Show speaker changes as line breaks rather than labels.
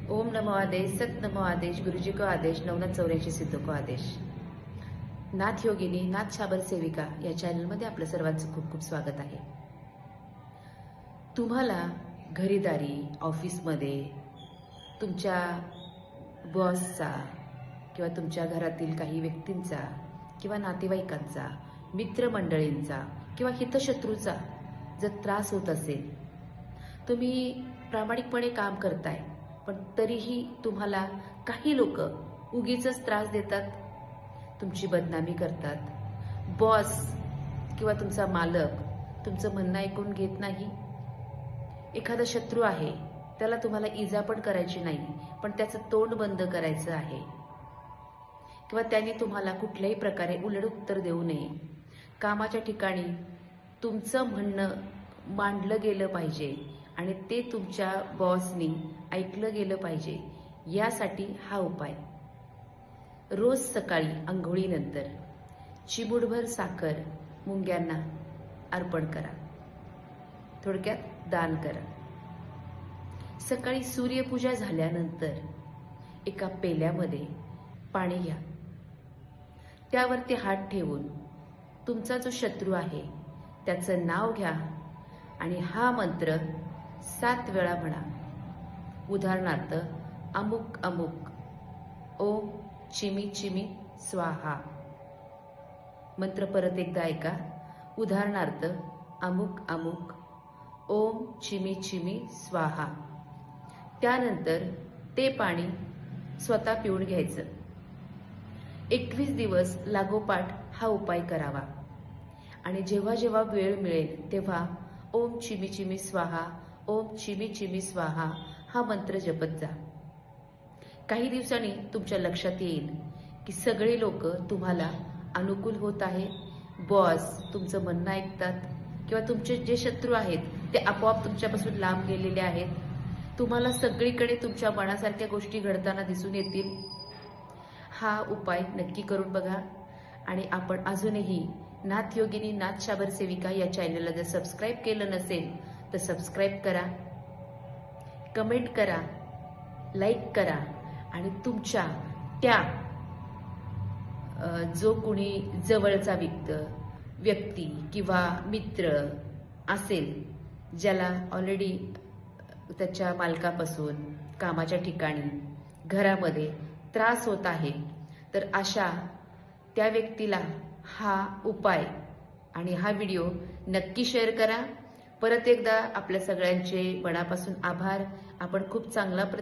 ओम नमो आदेश, सत नमो आदेश, गुरुजी को आदेश, नवनाथ 84 सिद्ध को आदेश। नाथ योगिनी, नाथ शाबर सेविका या चॅनलमध्ये आपलं सर्वांचं खूप खूप स्वागत आहे। तुम्हाला घरीदारी, ऑफिसमध्ये तुमच्या बॉसचा किंवा तुमच्या घरातील काही व्यक्तींचा किंवा नातेवाईकांचा, मित्रमंडळींचा किंवा हितशत्रूचा जर त्रास होत असेल, तुम्ही प्रामाणिकपणे काम करताय पण तरीही तुम्हाला काही लोक उगीचच त्रास देतात, तुमची बदनामी करतात, बॉस किंवा तुमचा मालक तुमचं म्हणणं ऐकून घेत नाही, एखादा शत्रू आहे त्याला तुम्हाला इजा पण करायची नाही पण त्याचं तोंड बंद करायचं आहे, किंवा त्याने तुम्हाला कुठल्याही प्रकारे उलट उत्तर देऊ नये, कामाच्या ठिकाणी तुमचं म्हणणं मांडलं गेलं पाहिजे आणि ते तुमच्या बॉसनी ऐकलं गेलं पाहिजे, यासाठी हा उपाय। रोज सकाळी अंघोळीनंतर चिमूटभर साखर मुंग्यांना अर्पण करा, थोडक्यात दान करा। सकाळी सूर्यपूजा झाल्यानंतर एका पेल्यामध्ये पाणी घ्या, त्यावरती हात ठेवून तुमचा जो शत्रू आहे त्याचं नाव घ्या आणि हा मंत्र 7 वेळा म्हणा। उदाहरणार्थ, अमुक अमुक ओम चिमी चिमी स्वाहा। मंत्र परत एकदा ऐका। उदाहरणार्थ, अमुक अमुक ओम चिमी चिमी स्वाहा। त्यानंतर ते पाणी स्वतः पिऊन घ्यायचं। 21 दिवस लागोपाठ हा उपाय करावा आणि जेव्हा जेव्हा वेळ मिळेल तेव्हा ओम चिमी चिमी स्वाहा, ओम चिमी चिमी स्वाहा हा मंत्र जपत जा। काही दिवसांनी तुमच्या लक्षात येईल की सगळे लोक तुम्हाला अनुकूल होत आहे, बॉस तुमचं म्हणणं ऐकतात किंवा तुमचे जे शत्रू आहेत ते आपोआप तुमच्यापासून लांब गेलेले आहेत, तुम्हाला सगळीकडे तुमच्या मनासारख्या गोष्टी घडताना दिसून येतील। हा उपाय नक्की करून बघा आणि आपण अजूनही नाथ योगिनी, नाथ शाबर सेविका या चॅनलला जर सबस्क्राईब केलं नसेल तर सबस्क्राईब करा, कमेंट करा, लाईक करा आणि तुमच्या त्या जो कोणी जवळचा व्यक्ती किंवा मित्र असेल ज्याला ऑलरेडी त्याच्या मालकापासून, कामाच्या ठिकाणी, घरामध्ये त्रास होत आहे, तर अशा त्या व्यक्तीला हा उपाय आणि हा व्हिडिओ नक्की शेअर करा। परत एकदा आपल्या सगळ्यांचे मनापासून आभार। आपण खूप चांगला